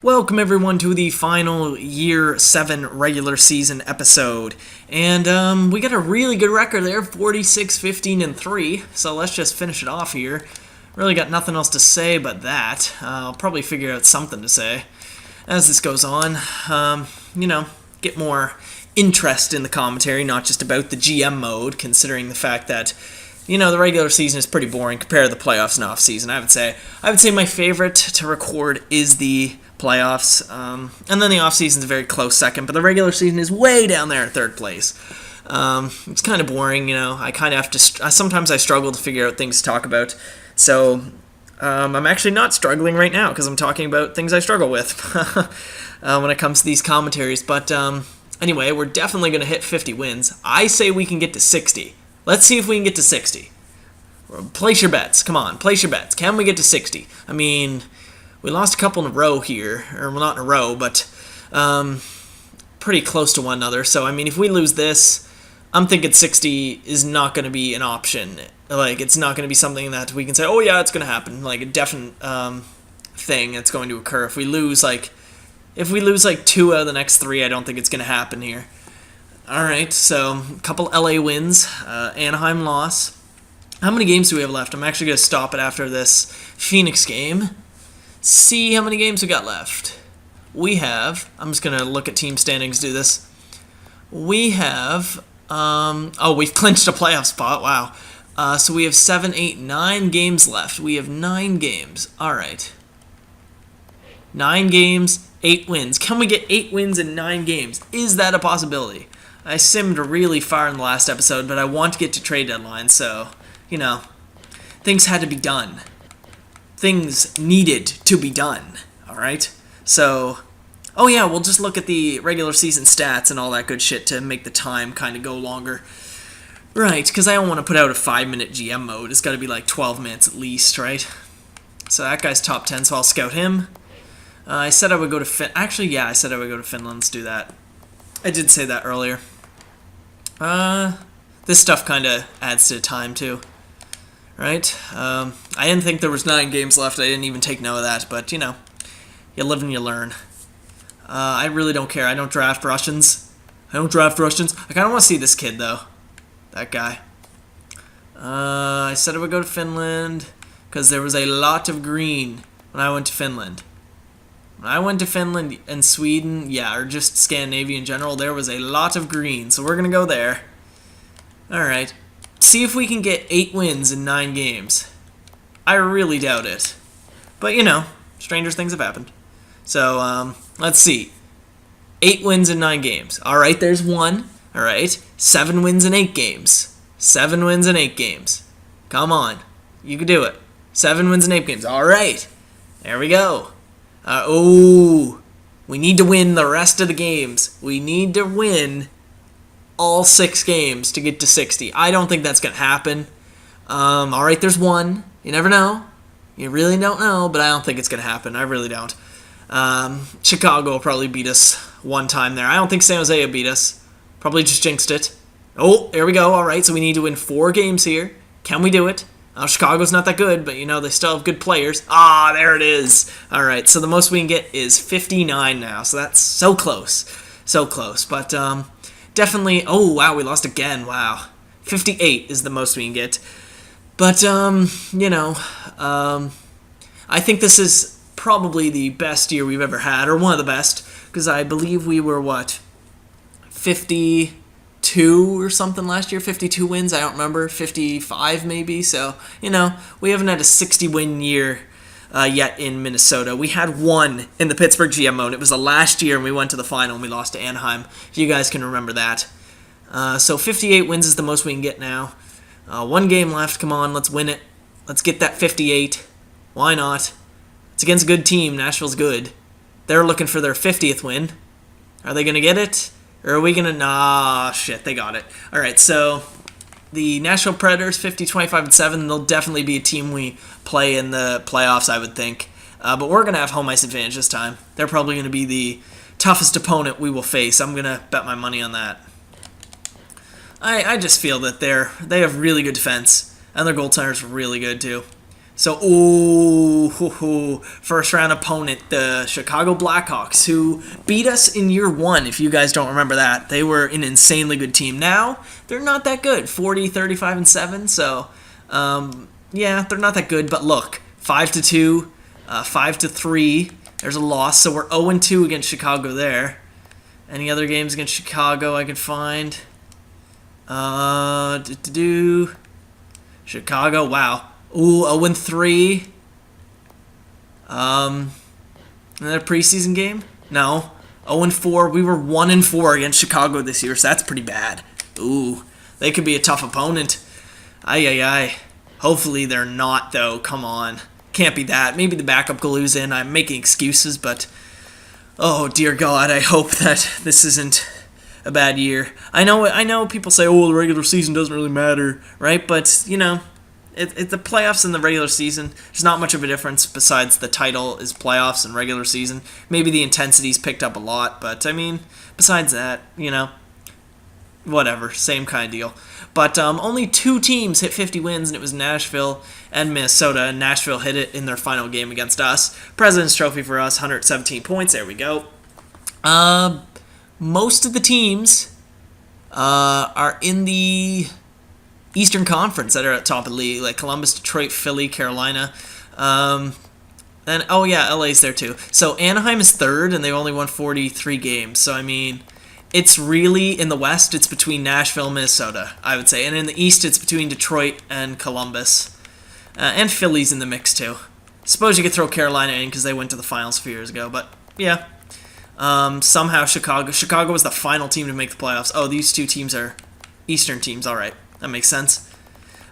Welcome everyone to the final Year 7 regular season episode. And we got a really good record there, 46-15-3. So let's just finish it off here. Really got nothing else to say but that. I'll probably figure out something to say as this goes on. Get more interest in the commentary, not just about the GM mode, considering the fact that the regular season is pretty boring compared to the playoffs and off-season. I would say my favorite to record is the playoffs, and then the off-season is a very close second, but the regular season is way down there in third place. It's kind of boring, I kind of have to, sometimes I struggle to figure out things to talk about, so I'm actually not struggling right now, because I'm talking about things I struggle with when it comes to these commentaries, but anyway, we're definitely going to hit 50 wins. I say we can get to 60. Let's see if we can get to 60. Place your bets. Come on, place your bets. Can we get to 60? I mean, we lost a couple in a row here. Or, well, not in a row, but pretty close to one another. So, I mean, if we lose this, I'm thinking 60 is not going to be an option. Like, it's not going to be something that we can say, oh, yeah, it's going to happen. Like, a definite thing that's going to occur. If we lose, like, two out of the next three, I don't think it's going to happen here. Alright, so a couple LA wins, Anaheim loss. How many games do we have left? I'm actually going to stop it after this Phoenix game. See how many games we got left. We have, I'm just going to look at team standings, do this. We have, we've clinched a playoff spot, wow. So we have 7, 8, 9 games left. We have 9 games, alright. 9 games, 8 wins. Can we get 8 wins in 9 games? Is that a possibility? I simmed really far in the last episode, but I want to get to trade deadline, so, things had to be done. Things needed to be done, alright? So, oh yeah, we'll just look at the regular season stats and all that good shit to make the time kind of go longer. Right, because I don't want to put out a 5-minute GM mode. It's got to be like 12 minutes at least, right? So that guy's top 10, so I'll scout him. I said I would go to I said I would go to Finland. Let's do that. I did say that earlier. This stuff kind of adds to the time, too. Right? I didn't think there was 9 games left. I didn't even take note of that. But, you live and you learn. I really don't care. I don't draft Russians. I kind of want to see this kid, though. That guy. I said I would go to Finland because there was a lot of green when I went to Finland. When I went to Finland and Sweden, or just Scandinavia in general, there was a lot of green, so we're going to go there. Alright. See if we can get 8 wins in 9 games. I really doubt it. But, stranger things have happened. So, let's see. 8 wins in 9 games. Alright, there's 1. Alright. 7 wins in 8 games. 7 wins in 8 games. Come on. You can do it. 7 wins in 8 games. Alright. There we go. We need to win the rest of the games. We need to win all 6 games to get to 60. I don't think that's going to happen. Alright, there's 1. You never know. You really don't know, but I don't think it's going to happen. I really don't. Chicago will probably beat us one time there. I don't think San Jose will beat us. Probably just jinxed it. Oh, there we go. Alright, so we need to win 4 games here. Can we do it? Chicago's not that good, but, they still have good players. There it is. All right, so the most we can get is 59 now, so that's so close. So close, but definitely... Oh, wow, we lost again. Wow. 58 is the most we can get. But, I think this is probably the best year we've ever had, or one of the best, because I believe we were, 52 or something last year, 52 wins, I don't remember, 55 maybe, so, we haven't had a 60-win year yet in Minnesota. We had 1 in the Pittsburgh GM mode. It was the last year, and we went to the final, and we lost to Anaheim, if you guys can remember that. So 58 wins is the most we can get now. 1 game left, come on, let's win it. Let's get that 58. Why not? It's against a good team, Nashville's good. They're looking for their 50th win. Are they going to get it? Or are we going to... Nah, shit, they got it. Alright, so the Nashville Predators, 50, 25, and 7, they'll definitely be a team we play in the playoffs, I would think. But we're going to have home ice advantage this time. They're probably going to be the toughest opponent we will face. I'm going to bet my money on that. I just feel that they have really good defense, and their goaltenders are really good, too. So, first round opponent, the Chicago Blackhawks, who beat us in year one, if you guys don't remember that. They were an insanely good team. Now, they're not that good, 40, 35, and 7, so, yeah, they're not that good. But look, 5-2, 5-3, there's a loss, so we're 0-2 against Chicago there. Any other games against Chicago I could find? Chicago, wow. Ooh, 0-3. Another preseason game? No. 0-4. We were 1-4 against Chicago this year, so that's pretty bad. Ooh, they could be a tough opponent. Ay. Hopefully they're not, though. Come on. Can't be that. Maybe the backup goalie's in. I'm making excuses, but oh, dear God, I hope that this isn't a bad year. I know people say, oh, the regular season doesn't really matter, right? But, you know, it's the playoffs and the regular season. There's not much of a difference besides the title is playoffs and regular season. Maybe the intensity's picked up a lot, but, I mean, besides that, you know, whatever, same kind of deal. But only 2 teams hit 50 wins, and it was Nashville and Minnesota. And Nashville hit it in their final game against us. President's Trophy for us, 117 points. There we go. Most of the teams are in the Eastern Conference that are at top of the league, like Columbus, Detroit, Philly, Carolina. And, oh, yeah, LA's there too. So Anaheim is 3rd, and they've only won 43 games. So, I mean, it's really, in the West, it's between Nashville and Minnesota, I would say. And in the East, it's between Detroit and Columbus. And Philly's in the mix, too. Suppose you could throw Carolina in because they went to the finals a few years ago. But, yeah. Somehow Chicago was the final team to make the playoffs. Oh, these 2 teams are Eastern teams. All right. That makes sense.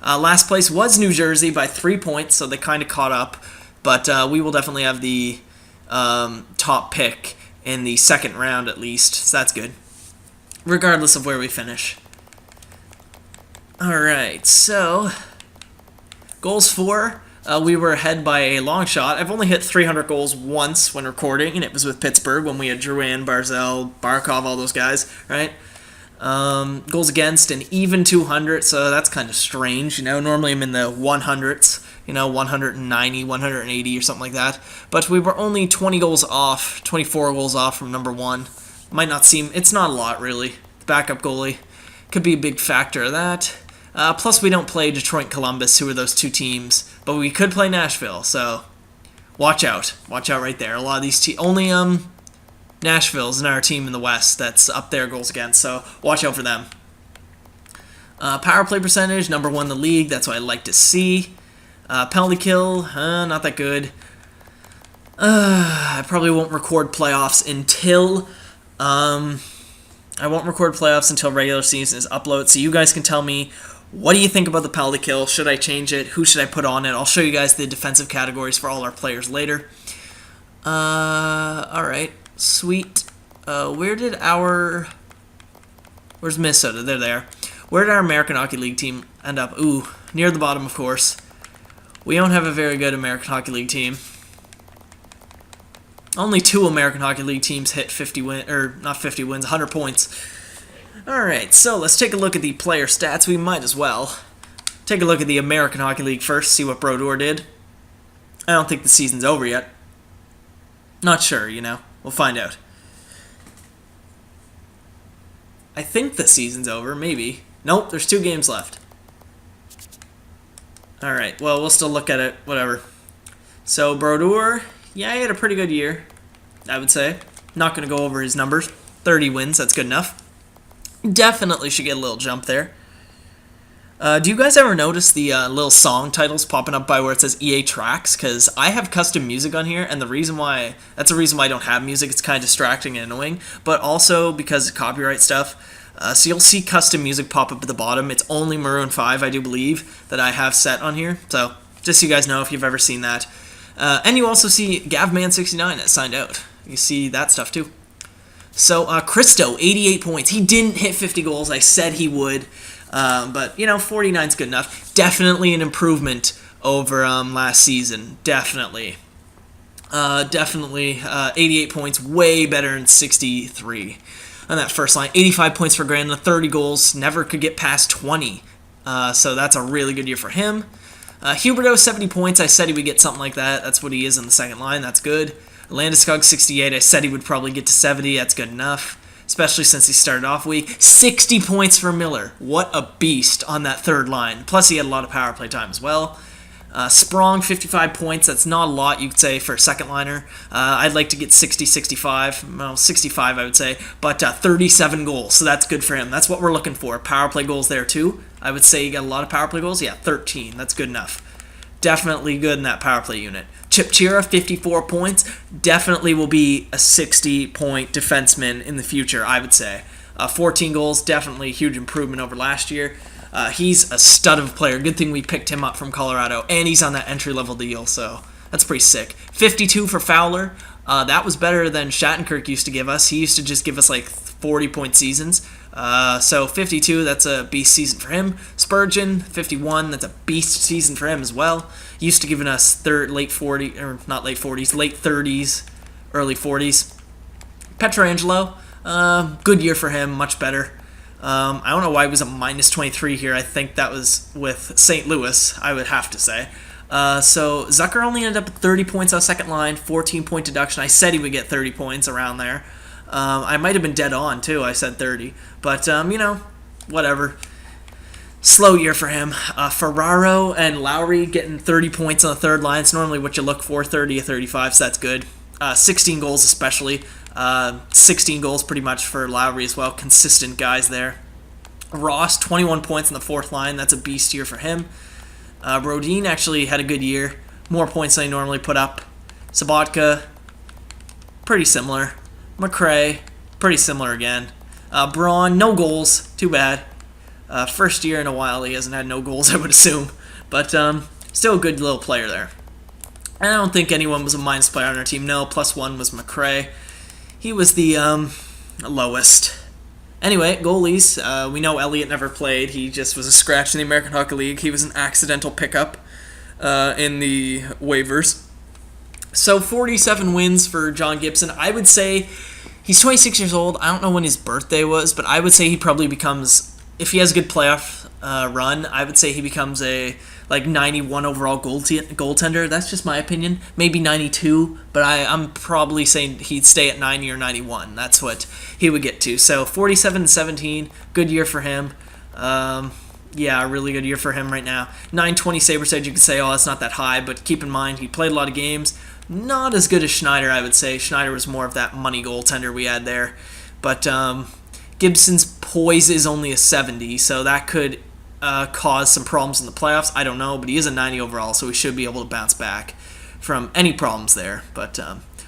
Last place was New Jersey by 3 points, so they kind of caught up. But we will definitely have the top pick in the second round at least, so that's good, regardless of where we finish. All right, so goals for, we were ahead by a long shot. I've only hit 300 goals once when recording, and it was with Pittsburgh when we had Drouin, Barzal, Barkov, all those guys, right? Goals against an even 200, so that's kind of strange. You know, normally I'm in the 100s, you know, 190, 180 or something like that. But we were only 24 goals off from number 1. Might not seem, it's not a lot really. The backup goalie could be a big factor of that. Plus we don't play Detroit and Columbus, who are those 2 teams, but we could play Nashville, so watch out. Watch out right there. A lot of these teams, only Nashville's another team in the West that's up there goals against, so watch out for them. Power play percentage, number 1 in the league. That's what I like to see. Penalty kill, not that good. I probably won't record playoffs until regular season is uploaded. So you guys can tell me, what do you think about the penalty kill? Should I change it? Who should I put on it? I'll show you guys the defensive categories for all our players later. All right. Sweet. Where's Minnesota? They're there. Where did our American Hockey League team end up? Ooh, near the bottom, of course. We don't have a very good American Hockey League team. Only 2 American Hockey League teams hit 100 points. Alright, so let's take a look at the player stats. We might as well. Take a look at the American Hockey League first, see what Brodeur did. I don't think the season's over yet. Not sure, you know. We'll find out. I think the season's over, maybe. Nope, there's 2 games left. Alright, well, we'll still look at it, whatever. So, Brodeur, yeah, he had a pretty good year, I would say. Not going to go over his numbers. 30 wins, that's good enough. Definitely should get a little jump there. Do you guys ever notice the little song titles popping up by where it says EA Tracks? Because I have custom music on here, and that's the reason why I don't have music. It's kind of distracting and annoying, but also because of copyright stuff. So you'll see custom music pop up at the bottom. It's only Maroon 5, I do believe, that I have set on here. So just so you guys know if you've ever seen that. And you also see Gavman69 that signed out. You see that stuff too. So Christo, 88 points. He didn't hit 50 goals. I said he would. But, you know, 49's good enough. Definitely an improvement over last season. Definitely. 88 points. Way better than 63 on that first line. 85 points for Grandin, 30 goals. Never could get past 20. So that's a really good year for him. Huberdeau, 70 points. I said he would get something like that. That's what he is in the second line. That's good. Landeskog, 68. I said he would probably get to 70. That's good enough, especially since he started off weak. 60 points for Miller. What a beast on that third line. Plus, he had a lot of power play time as well. Sprong, 55 points. That's not a lot, you could say, for a second liner. I'd like to get 60, 65. Well, 65, I would say. But 37 goals, so that's good for him. That's what we're looking for. Power play goals there, too. I would say he got a lot of power play goals. Yeah, 13. That's good enough. Definitely good in that power play unit. Chip Chira, 54 points. Definitely will be a 60-point defenseman in the future, I would say. 14 goals, definitely a huge improvement over last year. He's a stud of a player. Good thing we picked him up from Colorado, and he's on that entry-level deal, so that's pretty sick. 52 for Fowler. That was better than Shattenkirk used to give us. He used to just give us like 40-point seasons. So 52, that's a beast season for him. Spurgeon, 51, that's a beast season for him as well. He used to giving us late 40s, or not late 40s, late 30s, early 40s. Pietrangelo, good year for him, much better. I don't know why he was a minus 23 here. I think that was with St. Louis, I would have to say. So Zucker only ended up at 30 points on second line, 14-point deduction. I said he would get 30 points around there. I might have been dead on, too. I said 30. But, whatever. Slow year for him. Ferraro and Lowry getting 30 points on the third line. It's normally what you look for, 30 or 35, so that's good. 16 goals especially. 16 goals pretty much for Lowry as well. Consistent guys there. Ross, 21 points on the fourth line. That's a beast year for him. Brodin actually had a good year. More points than he normally put up. Sabatka, pretty similar. McRae, pretty similar again. Braun, no goals. Too bad. First year in a while he hasn't had no goals, I would assume. But still a good little player there. I don't think anyone was a minus player on our team. No, +1 was McRae. He was the lowest. Anyway, goalies. We know Elliott never played. He just was a scratch in the American Hockey League. He was an accidental pickup in the waivers. So 47 wins for John Gibson. I would say he's 26 years old. I don't know when his birthday was, but I would say he probably becomes, if he has a good playoff run, I would say he becomes a 91 overall goaltender. That's just my opinion. Maybe 92, but I'm probably saying he'd stay at 90 or 91. That's what he would get to. So 47-17, good year for him. Yeah, a really good year for him right now. 920 Sabres edge, you could say, oh, that's not that high, but keep in mind he played a lot of games. Not as good as Schneider, I would say. Schneider was more of that money goaltender we had there. But Gibson's poise is only a 70, so that could cause some problems in the playoffs. I don't know, but he is a 90 overall, so we should be able to bounce back from any problems there. But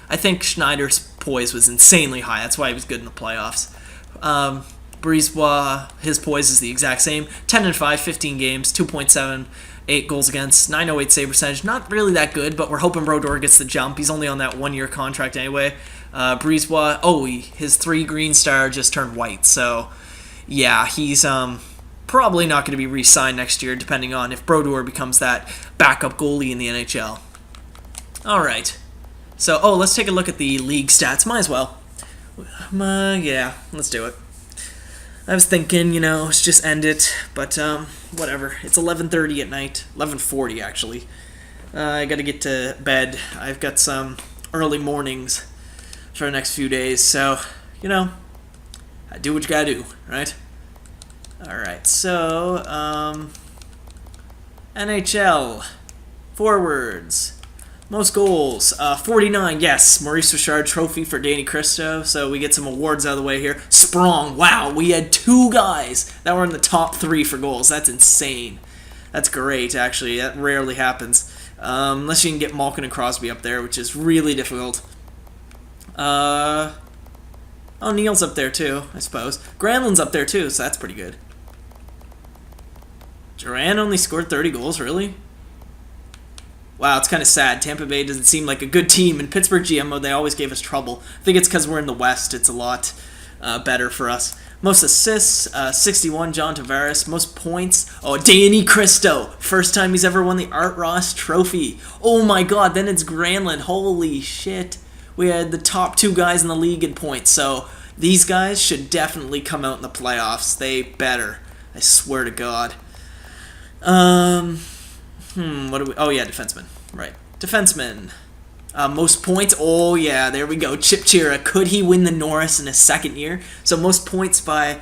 I think Schneider's poise was insanely high. That's why he was good in the playoffs. Brisebois, his poise is the exact same. 10-5, 15 games, 2.78 goals against, 908 save percentage. Not really that good, but we're hoping Brodeur gets the jump. He's only on that one-year contract anyway. Brisebois, his 3 green star just turned white. So, yeah, he's probably not going to be re-signed next year, depending on if Brodeur becomes that backup goalie in the NHL. All right. So, let's take a look at the league stats. Might as well. Yeah, let's do it. I was thinking, let's just end it, but whatever. It's 11:30 at night, 11:40 actually. I got to get to bed. I've got some early mornings for the next few days, so, do what you got to do, right? All right, so, NHL, forwards. Most goals, 49, yes. Maurice Richard trophy for Danny Cristo, so we get some awards out of the way here. Sprong, wow, we had 2 guys that were in the top 3 for goals. That's insane. That's great, actually. That rarely happens. Unless you can get Malkin and Crosby up there, which is really difficult. Neal's up there too, I suppose. Granlund's up there too, so that's pretty good. Duran only scored 30 goals, really? Wow, it's kind of sad. Tampa Bay doesn't seem like a good team. In Pittsburgh GMO, they always gave us trouble. I think it's because we're in the West. It's a lot better for us. Most assists, 61, John Tavares. Most points, Danny Cristo. First time he's ever won the Art Ross Trophy. Oh my god, then it's Granlund. Holy shit. We had the top 2 guys in the league in points. So these guys should definitely come out in the playoffs. They better. I swear to God. What do we... Oh, yeah, defenseman. Right. Defenseman. Most points. Oh, yeah, there we go. Chip Chira. Could he win the Norris in his second year? So most points by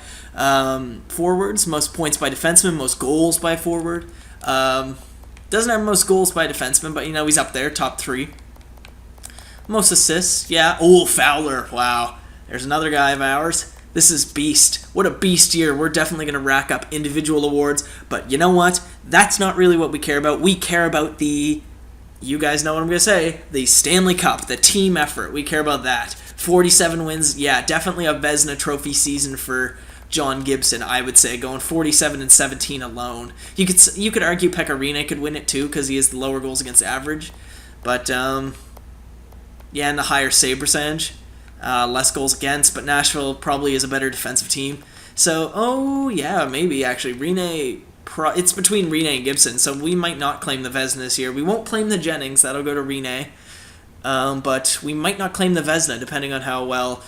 forwards, most points by defenseman, most goals by forward. Doesn't have most goals by defenseman, but, he's up there, top 3. Most assists, yeah. Oh, Fowler. Wow. There's another guy of ours. This is beast. What a beast year. We're definitely going to rack up individual awards. But you know what? That's not really what we care about. We care about the... You guys know what I'm going to say. The Stanley Cup, the team effort. We care about that. 47 wins. Yeah, definitely a Vezina Trophy season for John Gibson, I would say. Going 47-17 alone. You could argue Pecorine could win it too because he has the lower goals against average. But, yeah, and the higher save percentage. Less goals against, but Nashville probably is a better defensive team. So, oh, yeah, maybe, actually. It's between Rene and Gibson, so we might not claim the Vezina this year. We won't claim the Jennings. That'll go to Rene. But we might not claim the Vezina, depending on how well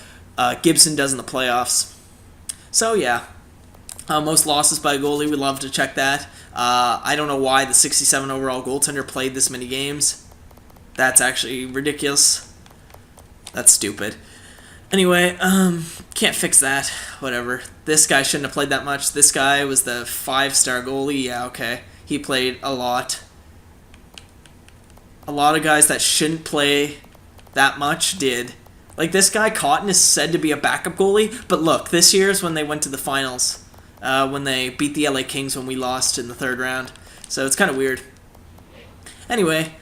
Gibson does in the playoffs. So, yeah. Most losses by goalie, we'd love to check that. I don't know why the 67 overall goaltender played this many games. That's actually ridiculous. That's stupid. Anyway, can't fix that. Whatever. This guy shouldn't have played that much. This guy was the 5-star goalie. Yeah, okay. He played a lot. A lot of guys that shouldn't play that much did. Like, this guy, Cotton, is said to be a backup goalie. But look, this year is when they went to the finals. When they beat the LA Kings when we lost in the 3rd round. So it's kind of weird. Anyway,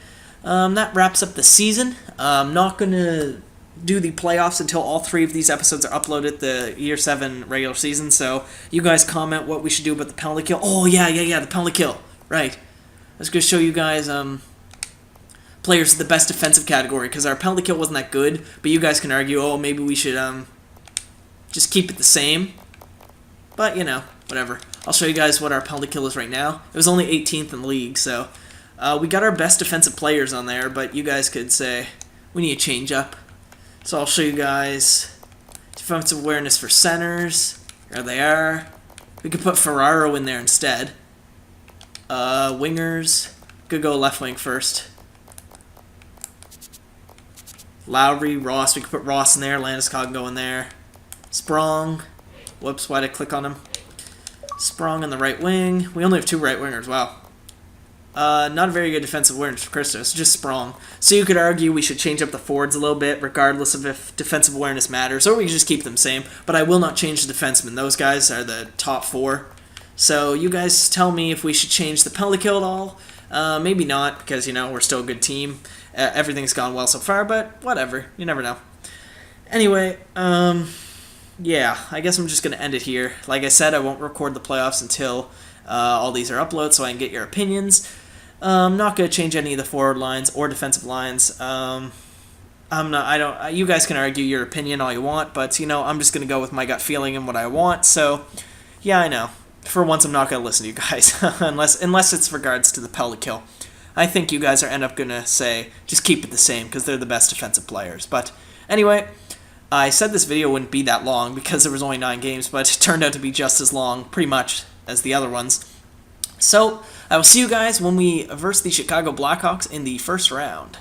that wraps up the season. I'm not going to do the playoffs until all 3 of these episodes are uploaded, the Year 7 regular season, so you guys comment what we should do about the penalty kill. Oh, yeah, the penalty kill. Right. I was going to show you guys players in the best defensive category, because our penalty kill wasn't that good, but you guys can argue, oh, maybe we should just keep it the same. But, whatever. I'll show you guys what our penalty kill is right now. It was only 18th in the league, so we got our best defensive players on there, but you guys could say we need to change up. So I'll show you guys defensive awareness for centers. There they are. We could put Ferraro in there instead. Wingers. Could go left wing first. Lowry, Ross. We could put Ross in there. Landeskog can go in there. Sprong. Whoops, why'd I click on him? Sprong on the right wing. We only have 2 right wingers. Wow. Not a very good defensive awareness for Christos, just Sprong. So you could argue we should change up the forwards a little bit, regardless of if defensive awareness matters, or we can just keep them same. But I will not change the defensemen. Those guys are the top 4. So you guys tell me if we should change the penalty kill at all. Maybe not, because, we're still a good team. Everything's gone well so far, but whatever. You never know. Anyway, yeah, I guess I'm just going to end it here. Like I said, I won't record the playoffs until all these are uploaded, so I can get your opinions. I'm not going to change any of the forward lines or defensive lines. You guys can argue your opinion all you want, but, I'm just going to go with my gut feeling and what I want. So, yeah, I know. For once, I'm not going to listen to you guys, unless it's regards to the penalty kill. I think you guys end up going to say, just keep it the same, because they're the best defensive players. But, anyway, I said this video wouldn't be that long, because there was only 9 games, but it turned out to be just as long, pretty much, as the other ones. So, I will see you guys when we verse the Chicago Blackhawks in the first round.